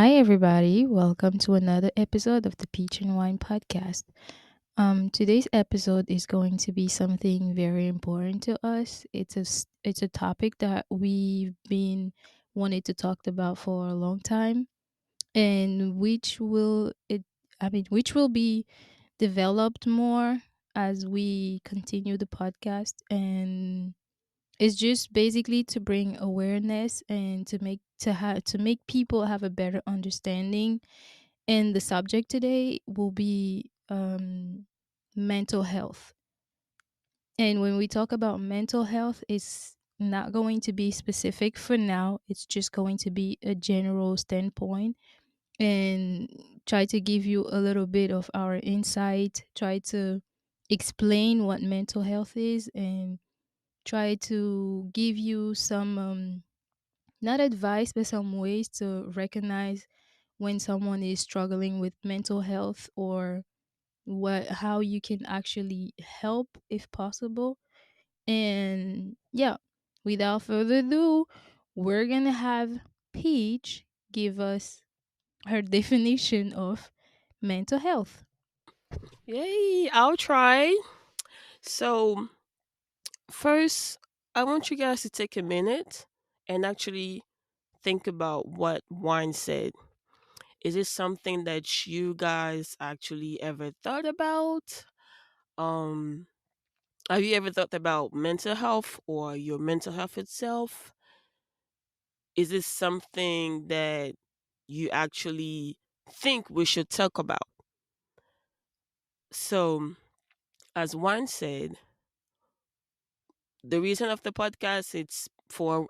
Hi, everybody. Welcome to another episode of the Peach and Wine podcast. Today's episode is going to be something very important to us. It's a topic that we've been wanting to talk about for a long time, and which will be developed more as we continue the podcast. And it's just basically to bring awareness and to make people have a better understanding. And the subject today will be mental health. And when we talk about mental health, it's not going to be specific for now. It's just going to be a general standpoint and try to give you a little bit of our insight, try to explain what mental health is, and try to give you some not advice, but some ways to recognize when someone is struggling with mental health, or what how you can actually help if possible. And yeah, without further ado, we're gonna have Peach give us her definition of mental health. Yay, I'll try. So, first, I want you guys to take a minute and actually think about what wine said. Is it something that you guys actually ever thought about? Um, have you ever thought about mental health or your mental health itself? Is this something that you actually think we should talk about? So, as wine said, the reason of the podcast it's for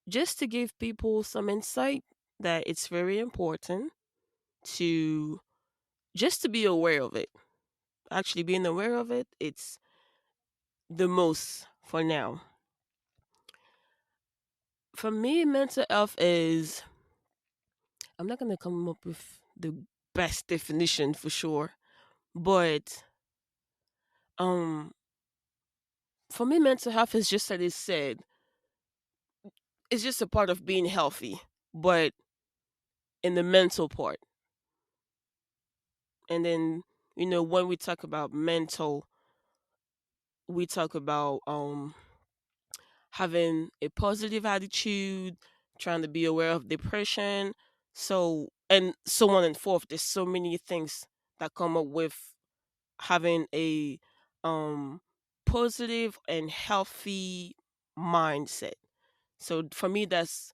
just to give people some insight that it's very important to just to be aware of it. Actually being aware of it, it's the most for now. For me, mental health is, I'm not going to come up with the best definition for sure, but um for me mental health is just, as it said, it's just a part of being healthy, but in the mental part. And then, when we talk about mental, we talk about having a positive attitude, trying to be aware of depression, so and so on and forth. There's so many things that come up with having a um positive and healthy mindset. So for me that's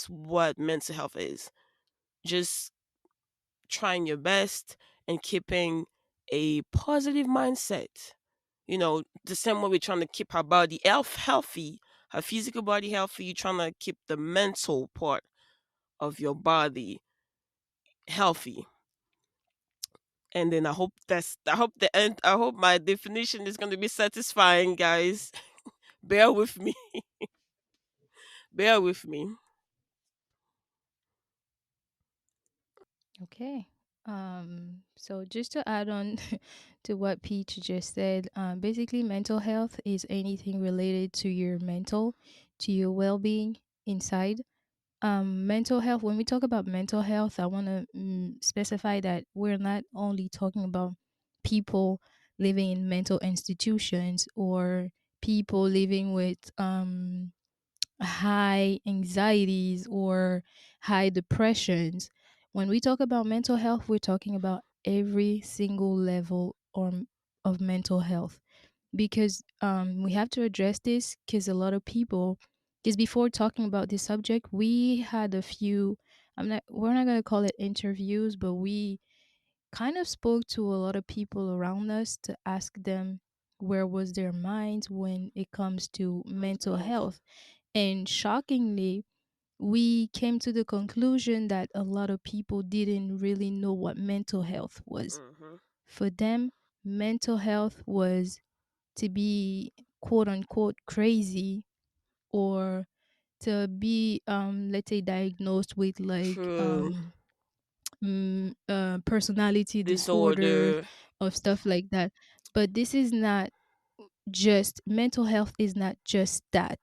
what mental health is. Just trying your best and keeping a positive mindset. The same way we're trying to keep our body healthy, our physical body healthy, you're trying to keep the mental part of your body healthy. And then I hope my definition is going to be satisfying, guys. Bear with me. Bear with me. Okay. So just to add on to what Peach just said, basically mental health is anything related to your mental, to your well-being inside. Mental health, when we talk about mental health, I want to specify that we're not only talking about people living in mental institutions, or people living with high anxieties or high depressions. When we talk about mental health, we're talking about every single level of mental health, because we have to address this, because a lot of people, because before talking about this subject, we had a few, we're not going to call it interviews, but we kind of spoke to a lot of people around us to ask them where was their minds when it comes to Mental mental health. health. And shockingly, we came to the conclusion that a lot of people didn't really know what mental health was. Hmm. For them, mental health was to be quote unquote crazy, or to be let's say diagnosed with like True. personality disorder Disorder. or stuff like that. But this is not just mental health, is not just that.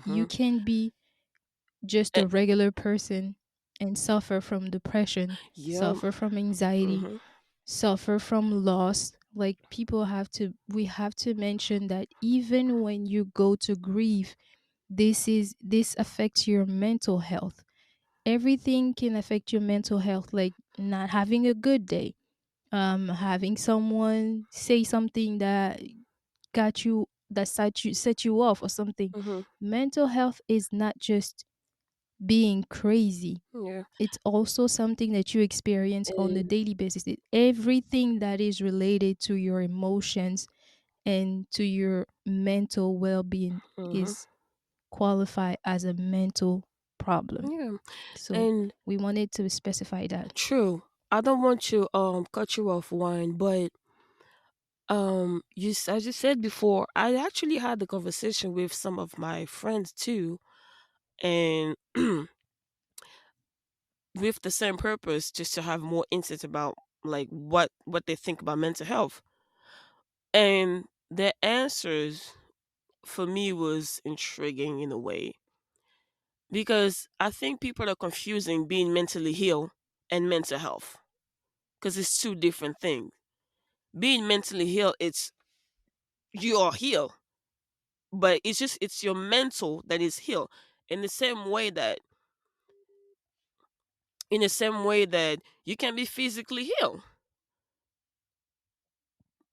You Hmm. can be just a regular person. and suffer from depression, Yeah. suffer from anxiety, Mhm. suffer from loss. Like we have to mention that even when you go to grieve, this affects your mental health. Everything can affect your mental health, like not having a good day, having someone say something that set you off or something. Mhm. Mental health is not just being crazy. Yeah. It's also something that you experience on a And daily basis. Everything that is related to your emotions and to your mental well-being mhm. is qualified as a mental problem. Yeah. So And we wanted to specify that. true. I don't want to cut you off, Wine, but as you said before, I actually had the conversation with some of my friends too, and with the same purpose, just to have more insight about like what they think about mental health. And their answers for me was intriguing in a way, because I think people are confusing being mentally ill and mental health, because it's two different things. Being mentally ill, it's you are healed, but it's your mental that is healed. In the same way that you can be physically healed.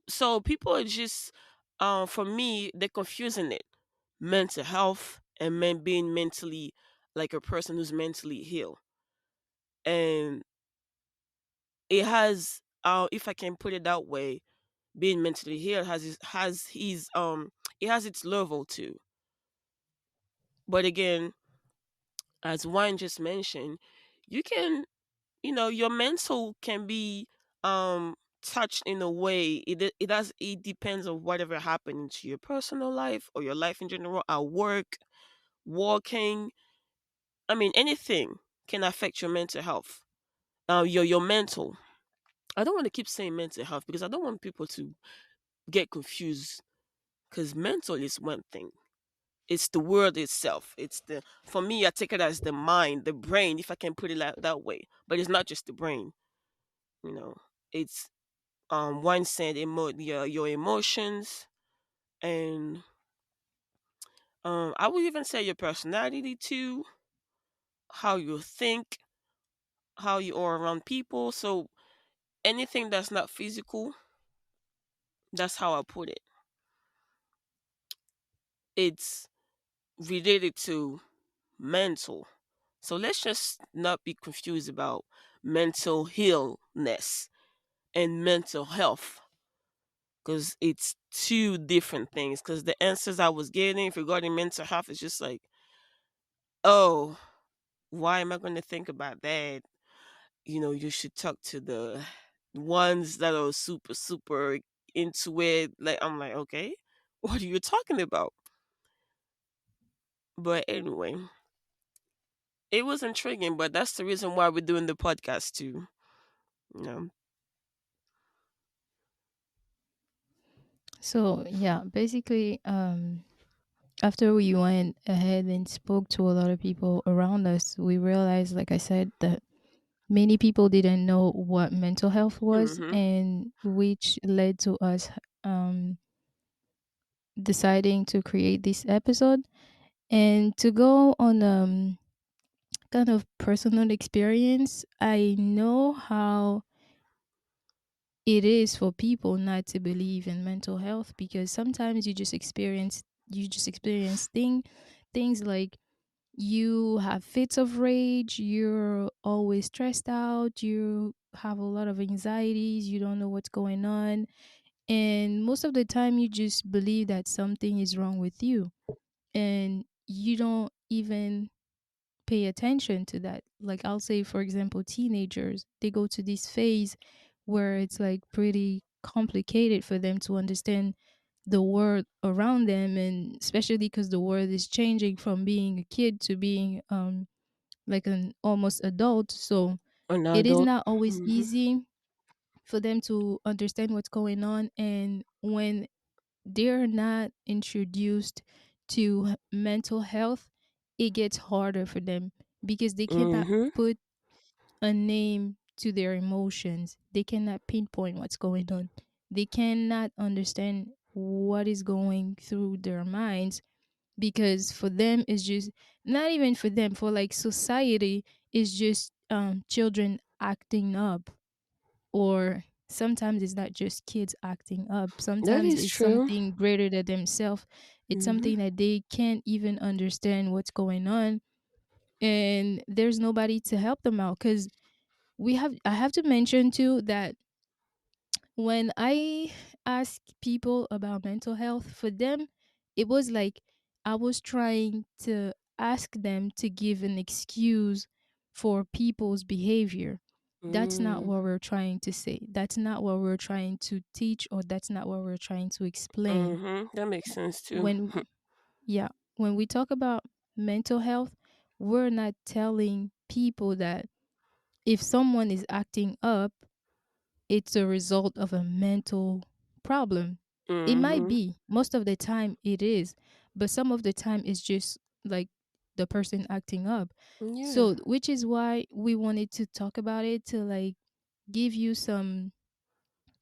So people are just for me, they're confusing it. Mental health and being mentally, like a person who's mentally healed. And it has if I can put it that way, being mentally healed has it has its level too. But again, as Wine just mentioned, you can, your mental can be touched in a way. It depends on whatever happened to your personal life or your life in general, at work, walking. I mean, anything can affect your mental health. Your mental. I don't want to keep saying mental health because I don't want people to get confused, because mental is one thing. It's the word itself. It's the For me, I take it as the mind, the brain, if I can put it that way. But it's not just the brain. You know, it's one said your emotions, and I would even say your personality too, how you think, how you are around people. So anything that's not physical, that's how I put it. It's related to mental. So let's just not be confused about mental illness and mental health, because it's two different things. Because the answers I was getting regarding mental health is just like, oh, why am I going to think about that? You should talk to the ones that are super, super into it. Like, I'm like, okay, what are you talking about? But anyway, it was intriguing, but that's the reason why we're doing the podcast too. You know? So yeah, basically, after we went ahead and spoke to a lot of people around us, we realized, like I said, that many people didn't know what mental health was, Mm-hmm. and which led to us deciding to create this episode and to go on kind of personal experience. I know how it is for people not to believe in mental health, because sometimes you just experience things like you have fits of rage, you're always stressed out, you have a lot of anxieties, you don't know what's going on, and most of the time you just believe that something is wrong with you, and you don't even pay attention to that. Like, I'll say, for example, teenagers, they go to this phase where it's like pretty complicated for them to understand the world around them, and especially because the world is changing from being a kid to being like an almost adult. So An it is adult. not always Mm-hmm. easy for them to understand what's going on, and when they're not introduced to mental health, it gets harder for them because they cannot Mm-hmm. put a name to their emotions. They cannot pinpoint what's going on. They cannot understand what is going through their minds, because for them it's just, not even for them, for like society, is just children acting up. Or sometimes it's not just kids acting up, That sometimes is it's true. something greater than themselves. It's Mhm. something that they can't even understand what's going on, and there's nobody to help them out. Because I have to mention too that when I ask people about mental health, for them, it was like I was trying to ask them to give an excuse for people's behavior. That's not Mm. what we're trying to say. That's not what we're trying to teach, or that's not what we're trying to explain. Mhm. That makes sense too. When, yeah, when we talk about mental health, we're not telling people that if someone is acting up, it's a result of a mental problem. It might Mhm. be. Most of the time it is, but some of the time it's just like the person acting up. Yeah. So, which is why we wanted to talk about it, to like give you some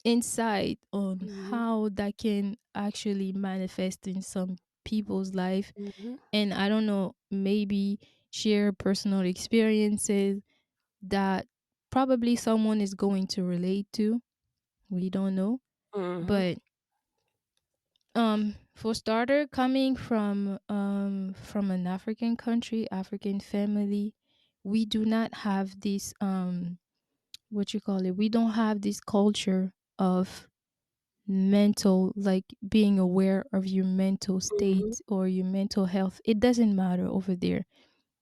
insight on Mhm. how that can actually manifest in some people's life. Mhm. And I don't know, maybe share personal experiences that probably someone is going to relate to. We don't know. Mhm. But for starter, coming from an African country, African family, we do not have this what you call it, we don't have this culture of mental, like being aware of your mental Mhm. state or your mental health. It doesn't matter over there.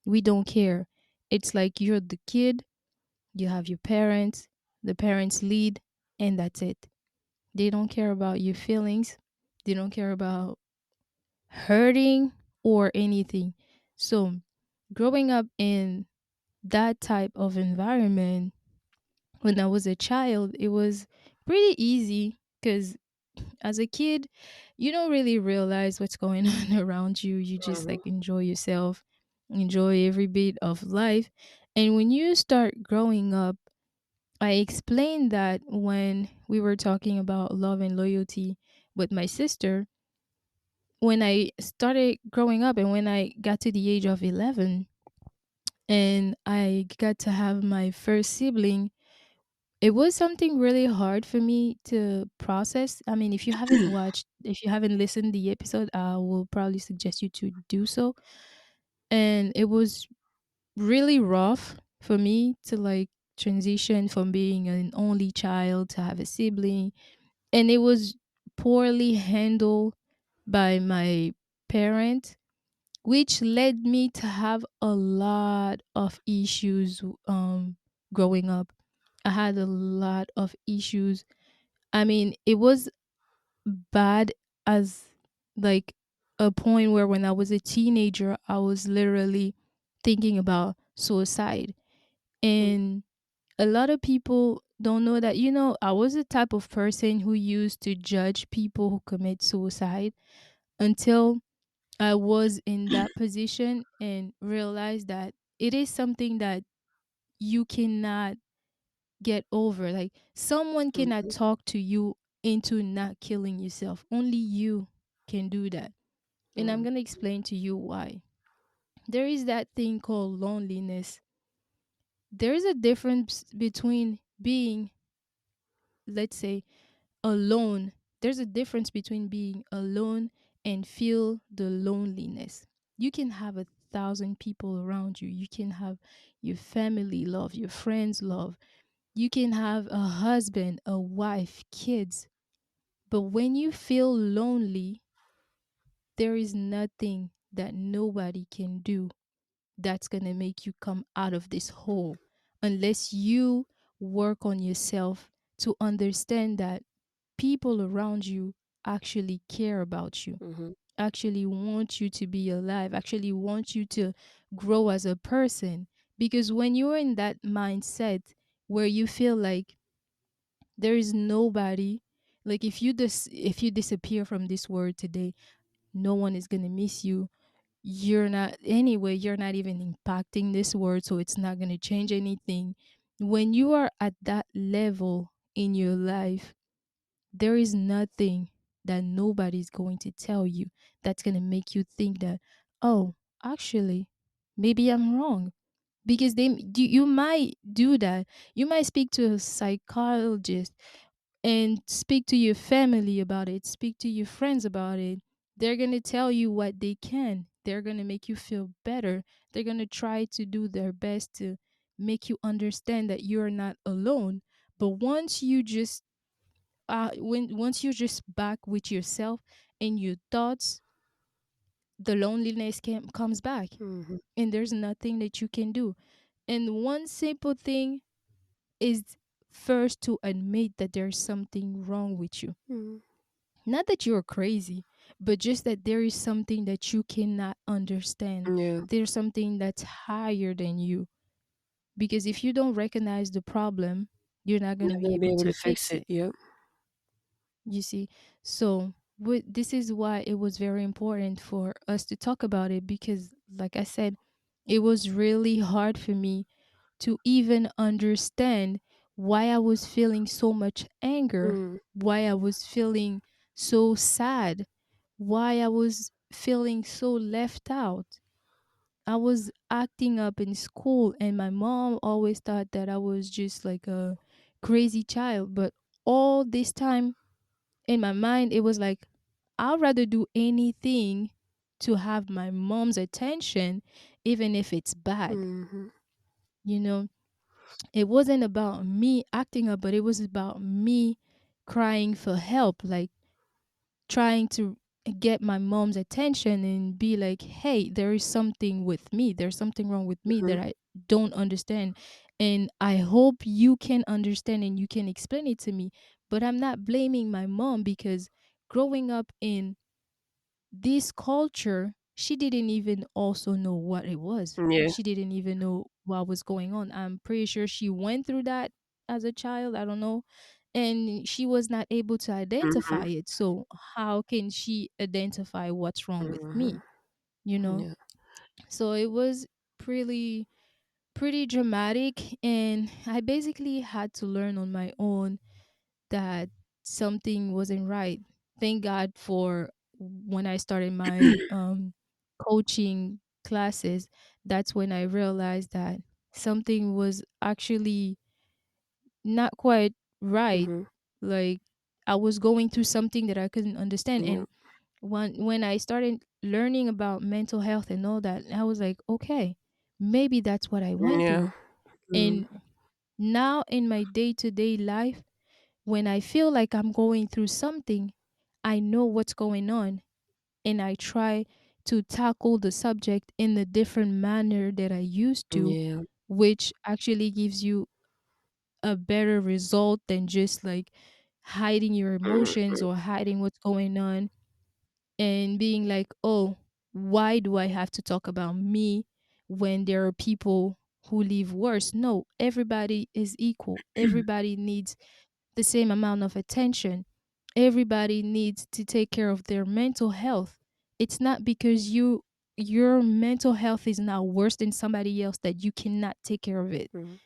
We don't care. It's like you're the kid, you have your parents, the parents lead, and that's it. They don't care about your feelings. They don't care about hurting or anything. So, growing up in that type of environment when I was a child, it was pretty easy because as a kid, you don't really realize what's going on around you. You just Mhm. like enjoy yourself, enjoy every bit of life. And when you start growing up, I explained that when we were talking about love and loyalty with my sister, when I started growing up and when I got to the age of 11 and I got to have my first sibling, it was something really hard for me to process. I mean, if you haven't listened the episode, I will probably suggest you to do so. And it was really rough for me to like transition from being an only child to have a sibling. And it was poorly handled by my parents, which led me to have a lot of issues growing up. I had a lot of issues. I mean, it was bad as like a point where when I was a teenager, I was literally thinking about suicide. And a lot of people don't know that, I was the type of person who used to judge people who commit suicide until I was in that position and realized that it is something that you cannot get over. Like, someone cannot Mhm. talk to you into not killing yourself. Only you can do that. And I'm Mhm. going to explain to you why. There is that thing called loneliness. There is a difference between being, let's say, alone. There's a difference between being alone and feel the loneliness. You can have 1,000 people around you. You can have your family love, your friends love. You can have a husband, a wife, kids. But when you feel lonely, there is nothing that nobody can do that's going to make you come out of this hole unless you work on yourself to understand that people around you actually care about you, Mhm. actually want you to be alive, actually want you to grow as a person. Because when you're in that mindset where you feel like there is nobody, like if you disappear from this world today, no one is going to miss you. You're not, anyway, you're not even impacting this world, so it's not going to change anything. When you are at that level in your life, there is nothing that nobody's going to tell you that's going to make you think that, oh, actually, maybe I'm wrong. Because you might do that. You might speak to a psychologist and speak to your family about it, speak to your friends about it. They're going to tell you what they can. They're going to make you feel better. They're going to try to do their best to make you understand that you're not alone. But once you're just back with yourself and your thoughts, the loneliness comes back, Mhm. and there's nothing that you can do. And one simple thing is first to admit that there's something wrong with you. Mhm. Not that you're crazy, but just that there is something that you cannot understand. Yeah. There's something that's higher than you. Because if you don't recognize the problem, you're not going to Not be gonna be able able to to fix fix it. it. Yep. You see? So, this is why it was very important for us to talk about it because, like I said, it was really hard for me to even understand why I was feeling so much anger, Mm. why I was feeling so sad, why I was feeling so left out. I was acting up in school, and my mom always thought that I was just like a crazy child. But all this time in my mind, it was like, I'd rather do anything to have my mom's attention, even if it's bad. Mhm. You know, it wasn't about me acting up, but it was about me crying for help, like trying to get my mom's attention and be like, hey, there is something with me. There's something wrong with me that Mhm. I don't understand. And I hope you can understand and you can explain it to me. But I'm not blaming my mom because growing up in this culture, she didn't even also know what it was. Yeah. She didn't even know what was going on. I'm pretty sure she went through that as a child. I don't know. And she was not able to Mhm. identify it. So, how can she identify what's wrong with Mhm. me? You know? Yeah. So, it was pretty dramatic. And I basically had to learn on my own that something wasn't right. Thank God for when I started my coaching classes, that's when I realized that something was actually not quite right. Mhm. Like I was going through something that I couldn't understand. Yep. And when I started learning about mental health and all that, I was like, okay, maybe that's what I went Yeah. through. Mm. And now in my day-to-day life, when I feel like I'm going through something, I know what's going on and I try to tackle the subject in a different manner that I used to, Yeah. which actually gives you a better result than just like hiding your emotions or hiding what's going on and being like, oh, why do I have to talk about me when there are people who live worse? No, everybody is equal. Everybody needs the same amount of attention. Everybody needs to take care of their mental health. It's not because your mental health is now worse than somebody else that you cannot take care of it. Mhm.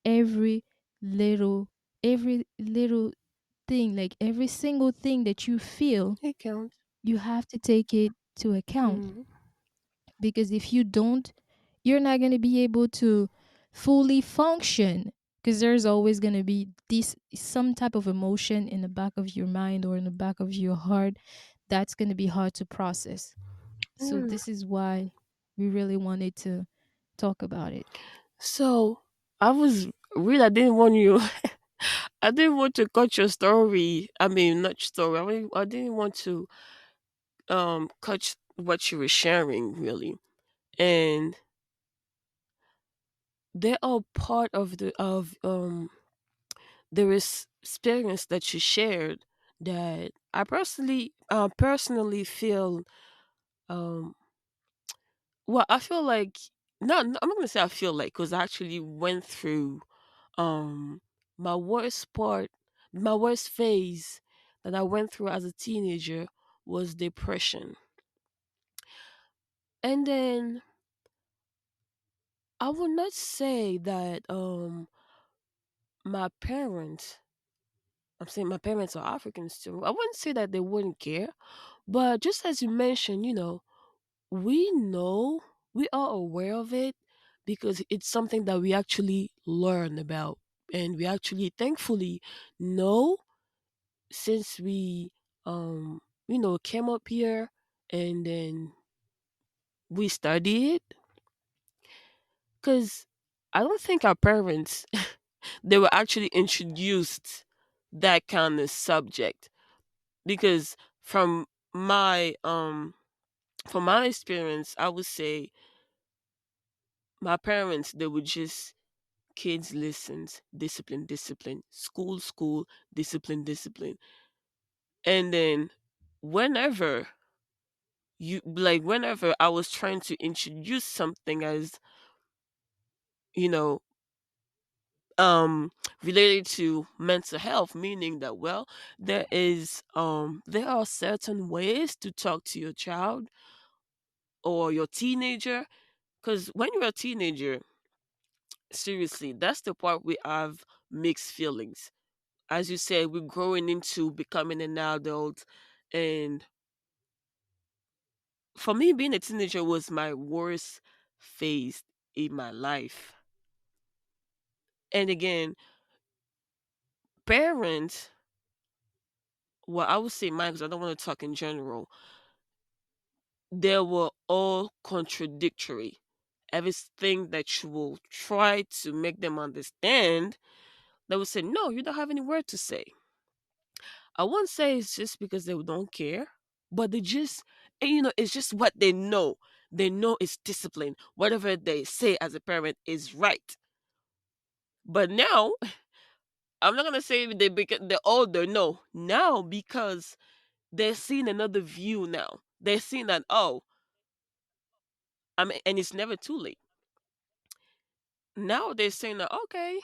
Every little every little thing, like every single thing that you feel, It counts. you have to take it to account Mhm. because if you don't, you're not going to be able to fully function because there's always going to be this some type of emotion in the back of your mind or in the back of your heart that's going to be hard to process. So Mm. this is why we really wanted to talk about it. So I was really. I didn't want you. I didn't want to cut your story. I mean, not story. I didn't want to cut what you were sharing really. And they are part of the experience that you shared that I personally feel um well I feel like I'm not gonna say I feel like because I actually went through um my worst part my worst phase that I went through as a teenager was depression. And then I would not say that my parents, I'm saying my parents are Africans too. I wouldn't say that they wouldn't care, but just as you mentioned, we know, we are aware of it because it's something that we actually learn about, and we actually thankfully know since we came up here, and then we study it. Because I don't think our parents they were actually introduced that kind of subject. Because my um from my experience, I would say my parents, they would just, kids listens, discipline, discipline, school, school, discipline, discipline. And then whenever whenever I was trying to introduce something as, you know, um related to mental health, meaning that, well, there are certain ways to talk to your child or your teenager. Because when you're a teenager, seriously, that's the part we have mixed feelings. As you said, we're growing into becoming an adult. And for me, being a teenager was my worst phase in my life. And again, parents, well, I would say mine because I don't want to talk in general, they were all contradictory. Everything that you will try to make them understand, they will say, no, you don't have any word to say. I won't say it's just because they don't care, but they just, and it's just what they know. They know it's discipline. Whatever they say as a parent is right. But now, I'm not gonna say they're older. No, now because they're seeing another view now. They're seeing that, oh, I mean, and it's never too late. Now they're saying that, okay,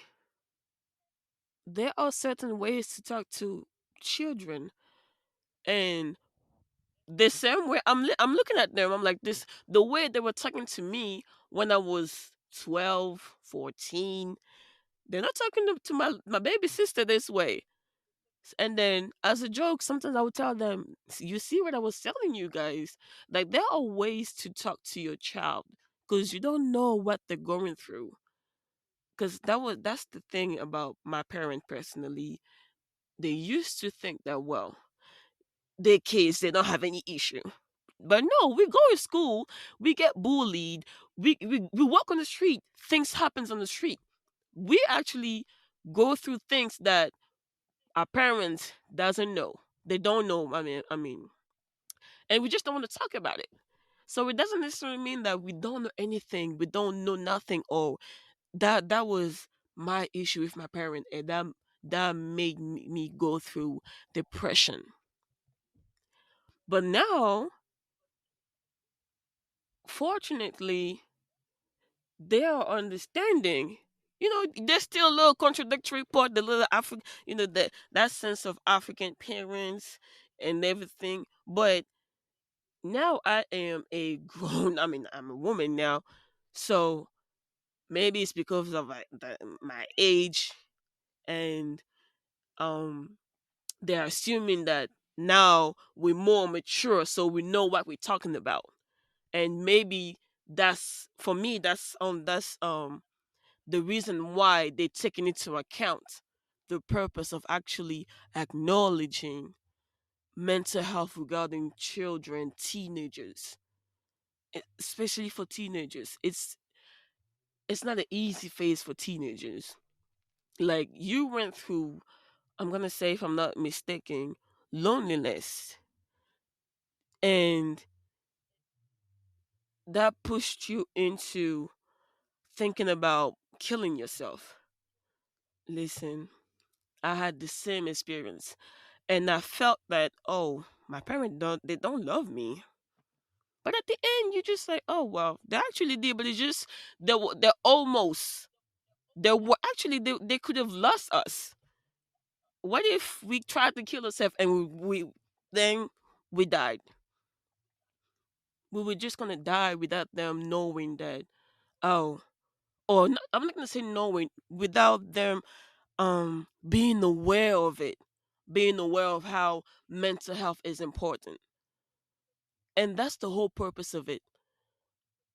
there are certain ways to talk to children, and the same way I'm looking at them, I'm like, this, the way they were talking to me when I was 12, 14, they're not talking to my baby sister this way. And then as a joke, sometimes I would tell them, you see what I was telling you guys? Like, there are ways to talk to your child because you don't know what they're going through. Because that's the thing about my parent personally. They used to think that, well, their kids, they don't have any issue. But no, we go to school, we get bullied, we walk on the street, things happens on the street. We actually go through things that our parents doesn't know. They don't know. I mean, and we just don't want to talk about it. So it doesn't necessarily mean that we don't know anything, we don't know nothing. Oh, that was my issue with my parent, and that made me go through depression. But now, fortunately, they are understanding. There's still a little contradictory part, the little African, that sense of African parents and everything. But now I am a grown. I mean, I'm a woman now, so maybe it's because of my age, and um, they're assuming that now we're more mature, so we know what we're talking about, and maybe that's for me. That's the reason why they taking into account the purpose of actually acknowledging mental health regarding children, teenagers, especially for teenagers. It's not an easy phase for teenagers. Like, you went through, I'm gonna say, if I'm not mistaken, loneliness, and that pushed you into thinking about killing yourself. Listen, I had the same experience, and I felt that, oh, my parents don't love me. But at the end, you just like, oh well, they actually did, but it's just they're almost, they were actually, they could have lost us. What if we tried to kill ourselves and we then we died? We were just gonna die without them knowing that. Oh, or not, I'm not gonna say knowing, without them being aware of it, being aware of how mental health is important. And that's the whole purpose of it.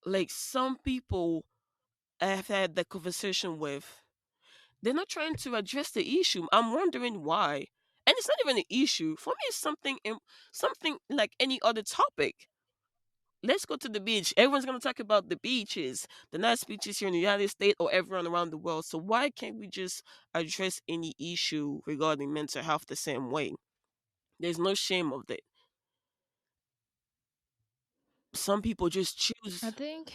Like some people I've had that conversation with, they're not trying to address the issue. I'm wondering why. And it's not even an issue. For me, it's something like any other topic. Let's go to the beach. Everyone's gonna talk about the beaches, the nice beaches here in the United States or everyone around the world. So why can't we just address any issue regarding mental health the same way? There's no shame of it. Some people just I choose. think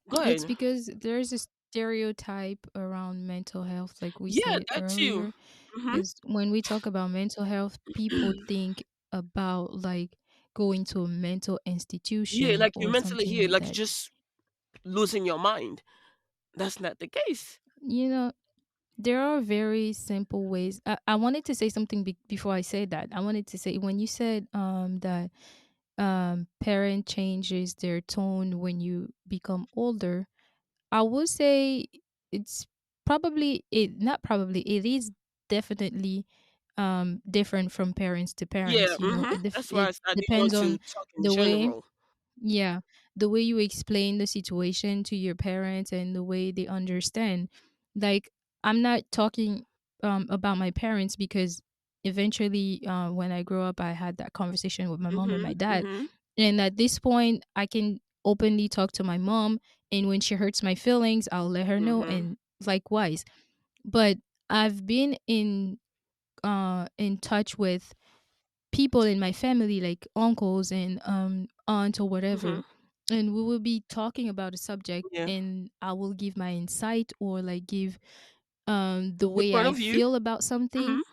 Go it's ahead. because there's a stereotype around mental health, like we Yeah, said that too. earlier. Hmm. Because when we talk about mental health, people think about like going to a mental Yeah, institution like you're or mentally something here, like like you're that. just losing your mind. That's not the case. You know, there are very simple ways. I wanted to say something before I say that. I wanted to say when you said that parent changes their tone when you become older, I would say it's probably it not probably it is definitely different from parents to Yeah, parents. that's why It I didn't want depends to on talk in the way, general. yeah, the way you explain the situation to your parents and the way they understand. Like, I'm not talking about my parents because eventually, when I grew up, I had that conversation with my mom and my Mhm, dad. mhm, And at this point, I can openly talk to my mom. And when she hurts my feelings, I'll let her know. mhm, And likewise. But I've been in touch with people in my family, like uncles and aunt or whatever, mhm. and we will be talking about a subject, Yeah. and I will give my insight or like give the Your way point I of view? feel about something. Mhm.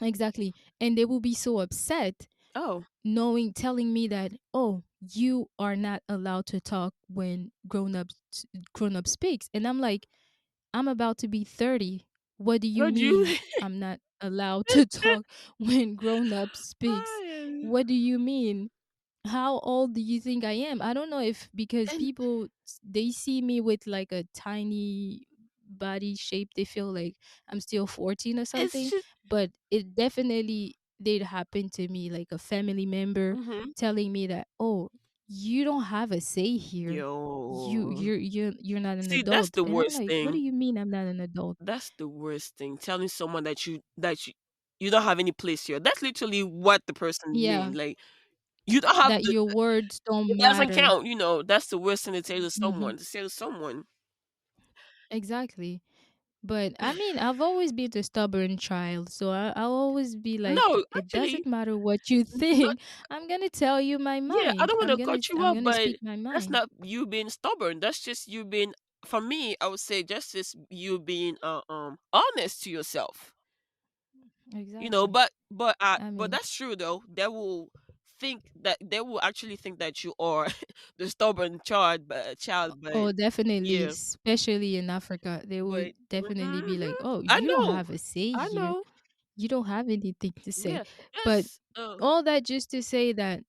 Exactly. And they will be so upset Oh, knowing telling me that, oh, you are not allowed to talk when grown up speaks. And I'm like, I'm about to be 30. What do you would you? mean I'm not allowed to talk when grown up speaks? I What do you mean? How old do you think I am? I don't know if because and people they see me with like a tiny body shape, they feel like I'm still 14 or it's something, just but it definitely did happen to me, like a family member mhm. telling me that, "Oh, you don't have a say here. Yo. You're not an See, that's adult." the And I'm worst like, "What do thing. you mean I'm not an adult?" That's the worst thing. Telling someone that you don't have any place here. That's literally what the person Yeah, mean. Like you don't have that the your words it don't doesn't matter. count, that's the worst thing to tell to Mhm. someone, to say to someone. Exactly. But I mean, I've always been a stubborn child, so I'll always be like, No, it doesn't actually, matter what you no, think. I'm gonna tell you my yeah, I mind. don't wanna cut you I'm off, gonna but speak my that's mind. not you being stubborn. That's just you being for me, I would say just this you being honest to yourself. Exactly. I But mean, that's true though. They will actually think that you are the stubborn child, but oh, definitely, yeah. especially in Africa, they would But definitely be like, mhm, "Oh, I you don't know. have a say I here. know. You don't have anything to say." Yeah. But Yes. all that just to say that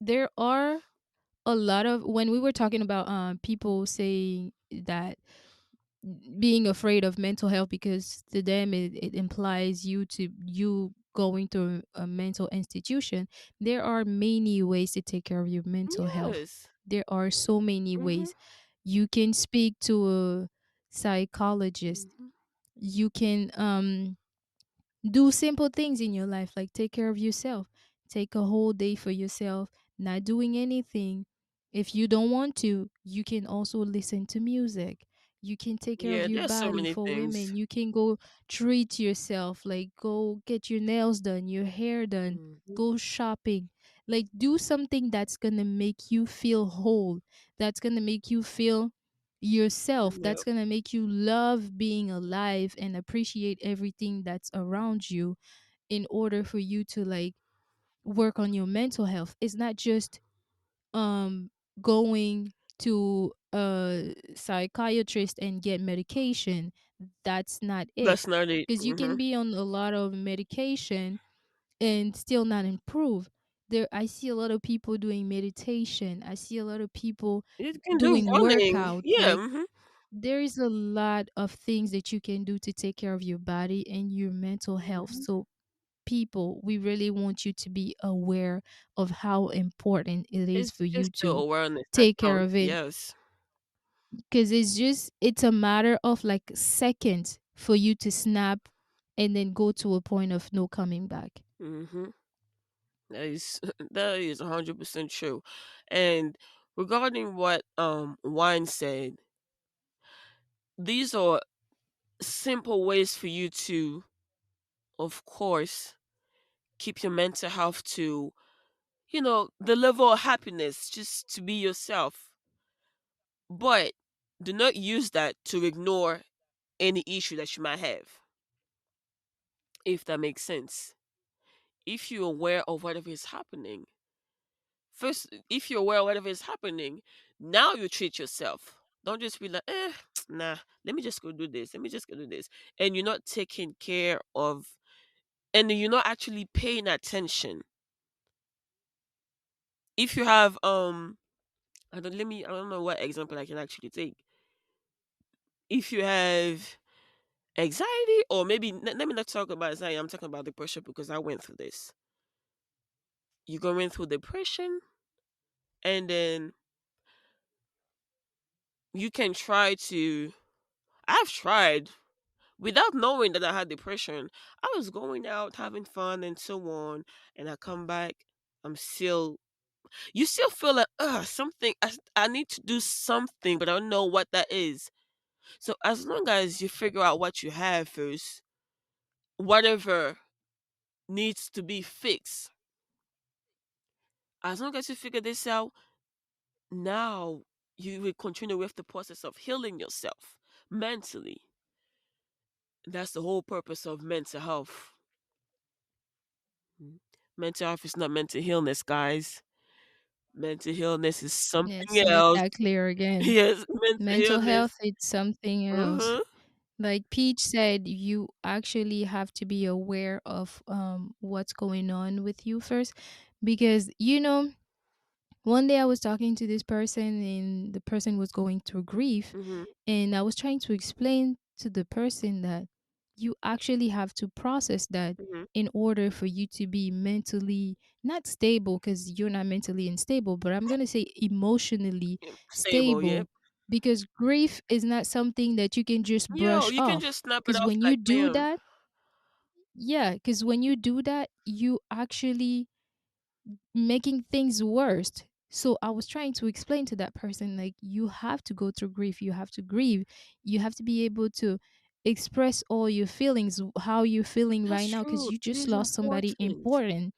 there are a lot of when we were talking about people saying that being afraid of mental health because to them it implies you going to a mental institution. There are many ways to take care of your mental health. Yes. There are so many Mhm. ways. You can speak to a psychologist. Mhm. You can do simple things in your life, like take care of yourself. Take a whole day for yourself, not doing anything. If you don't want to, you can also listen to music. You can take care of Yeah, your there's so body. many For things. women, you can go treat yourself, like go get your nails done, your hair done, Mhm. go shopping. Like do something that's going to make you feel whole, that's going to make you feel yourself, Yeah. that's going to make you love being alive and appreciate everything that's around you in order for you to like work on your mental health. It's not just um going to a psychiatrist and get medication. That's not it, That's not it. because you can Mhm. be on a lot of medication and still not improve. There I see a lot of people doing meditation. I see a lot of people You can do doing running. workout, Yeah. like Mhm. there is a lot of things that you can do to take care of your body and your mental health. Hmm. So people, we really want you to be aware of how important it is It's for just you the to awareness that take care counts. of it, Yes. because it's a matter of like seconds for you to snap and then go to a point of no coming back. Hmm. That is that is 100% true. And regarding what Wine said, these are simple ways for you to, of course, keep your mental health to, the level of happiness, just to be yourself. But do not use that to ignore any issue that you might have, if that makes sense. If you're aware of whatever is happening, first, if you're aware of whatever is happening, now you treat yourself. Don't just be like, nah, let me just go do this. Let me just go do this. And you're not taking care of, and you're not actually paying attention. If you have, I don't know what example I can actually take. If you have anxiety, or maybe, let me not talk about anxiety, I'm talking about depression because I went through this. You're going through depression, and then you can try to, I've tried without knowing that I had depression. I was going out having fun and so on, and I come back. I'm still, you still feel like, something. I need to do something, but I don't know what that is. So as long as you figure out what you have first, whatever needs to be fixed, as long as you figure this out, now you will continue with the process of healing yourself mentally. That's the whole purpose of mental health. Mm. Mental health is not mental illness, guys. Mental illness is something Yes, make else. that clear again. Yes, mental Mental illness. health, it's something else. Uh-huh. Like Peach said, you actually have to be aware of what's going on with you first, because one day I was talking to this person and the person was going through grief, Mhm. and I was trying to explain to the person that you actually have to process that Mhm. in order for you to be mentally not stable, because you're not mentally unstable, but I'm going to say emotionally Yeah, stable, stable, yep. because grief is not something that you can just Yo, brush you can off. just snap it Because off when you like do bam. that, yeah, because when you do that, you actually making things worse. So I was trying to explain to that person, like, you have to go through grief, you have to grieve, you have to be able to express all your feelings, how you're feeling That's right now, because true. you It just is lost somebody important. important.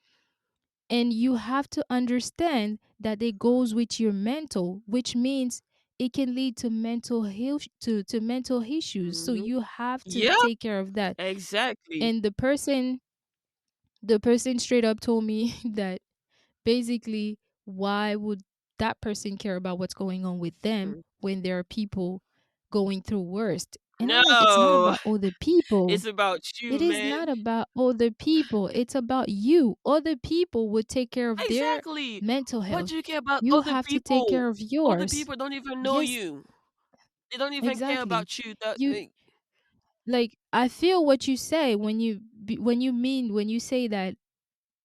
And you have to understand that it goes with your mental, which means it can lead to mental health, to mental issues. So Mhm. you have to Yep, take care of that. exactly. And the person straight up told me that basically, why would that person care about what's going on with them Mm. when there are people going through worst? And I'm like, it's not No, about other people. it's about It you, is man. not about other people. It's about you. Other people would take care of their Exactly. mental What health. do you care about You other have to take people? care of Other yours. people don't even know Yes, you. They don't even care exactly. about you. That You like, I feel what you say when when you say that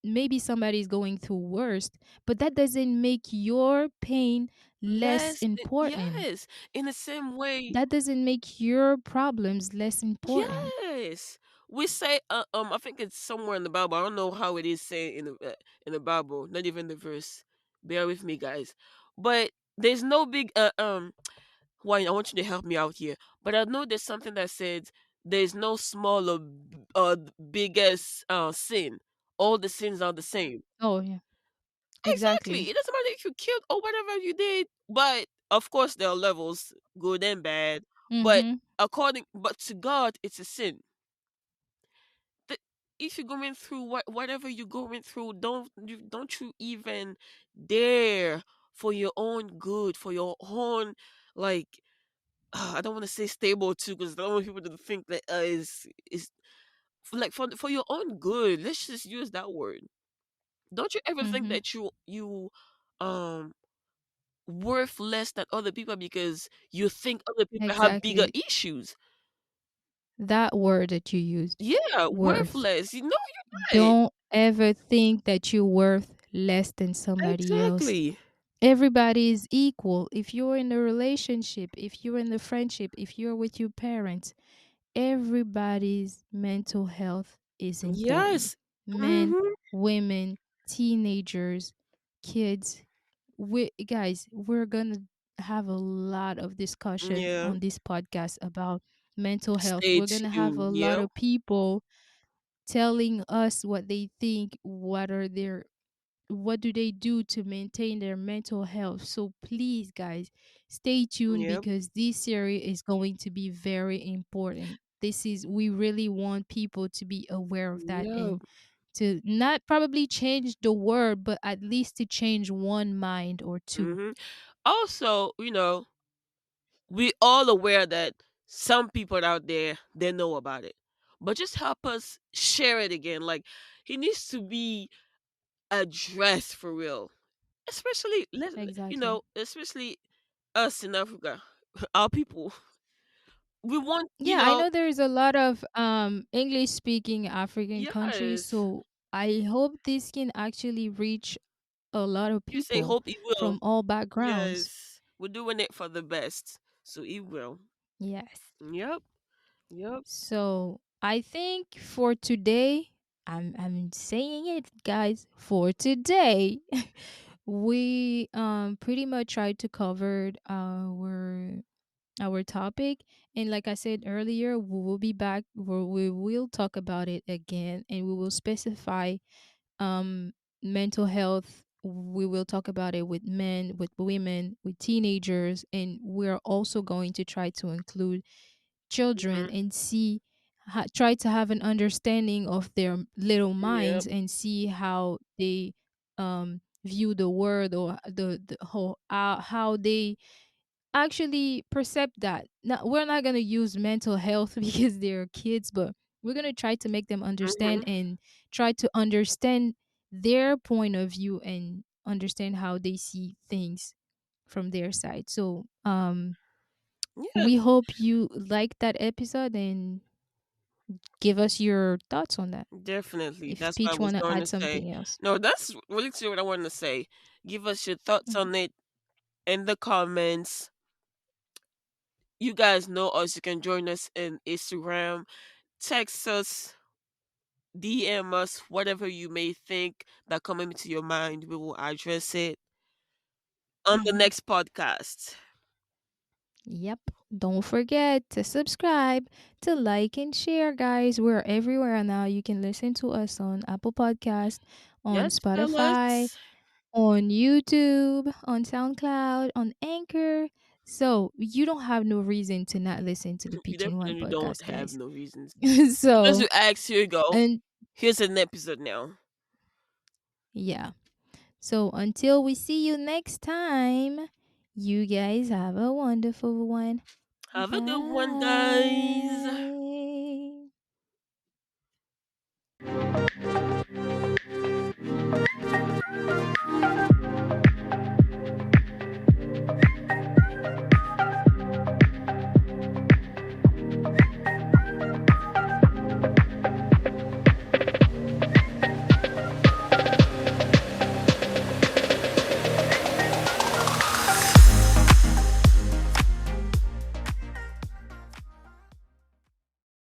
maybe somebody's going through worst, but that doesn't make your pain less important. yes, in the same way. That doesn't make your problems less important. Yes, we say. I think it's somewhere in the Bible. I don't know how it is saying in the Bible. Not even the verse. Bear with me, guys. But there's no big. Why? I want you to help me out here. But I know there's something that says there's no small or biggest sin. All the sins are the same. Oh yeah, Exactly. exactly. It doesn't matter if you killed or whatever you did. But of course there are levels, good and bad. But Mm-hmm. but to God it's a sin. The, if you're going through whatever you're going through, don't you even dare, for your own good, for your own, like, I don't want to say stable too, because I don't want people to think that is like, for your own good. Let's just use that word. Don't you ever think Mm-hmm. that you um worth less than other people because you think other people have bigger Exactly. issues. That word that you used, Yeah, worth. worthless. You know, you're right. Don't ever think that you're worth less than somebody else. Exactly. Everybody is equal. If you're in a relationship, if you're in the friendship, if you're with your parents, everybody's mental health is important. Yes. Men, Mm-hmm. women, teenagers, kids. We're gonna have a lot of discussion Yeah. on this podcast about mental health. Stay We're gonna have tuned. a lot Yep. of people telling us what they think, what do they do to maintain their mental health. So please, guys, stay tuned Yep. because this series is going to be very important. We really want people to be aware of that Yep. and to not probably change the word, but at least to change one mind or two. Mm-hmm. Also, we all aware that some people out there they know about it, but just help us share it again. Like, he needs to be addressed for real, especially Exactly. especially us in Africa, our people. We want, Yeah, I know there's a lot of English speaking African countries, yes. so I hope this can actually reach a lot of You say people hope he will. from all backgrounds. Yes, we're doing it for the best, so he will. Yes. Yep. Yep. So I think for today, I'm saying it, guys. For today, we pretty much tried to cover our topic, and like I said earlier, we will be back where we will talk about it again, and we will specify um mental health. We will talk about it with men, with women, with teenagers, and we're also going to try to include children Hmm. and try to have an understanding of their little Yep. minds and see how they view the world, or the whole how they actually percept that. Now, we're not going to use mental health because they're kids, but we're going to try to make them understand Hmm. and try to understand their point of view and understand how they see things from their side. So Yeah, we hope you liked that episode and give us your thoughts on that. definitely. If That's what I Peach was want to going add to say. something else. No, that's really true what I wanted to say. Give us your thoughts Mhm. on it in the comments. You guys know us. You can join us in Instagram, text us, DM us, whatever you may think that come into your mind. We will address it on the Mhm. next podcast. Yep. Don't forget to subscribe, to like and share, guys. We're everywhere now. You can listen to us on Apple Podcast, on Yes, Spotify, fellas. on YouTube, on SoundCloud, on Anchor. So you don't have no reason to not listen to the You Peach and Wine definitely don't podcast, have guys. no reasons. Because So you asked, here you go. and Here's an episode now. yeah. So until we see you next time, you guys have a wonderful one. Have a good one, Bye. guys.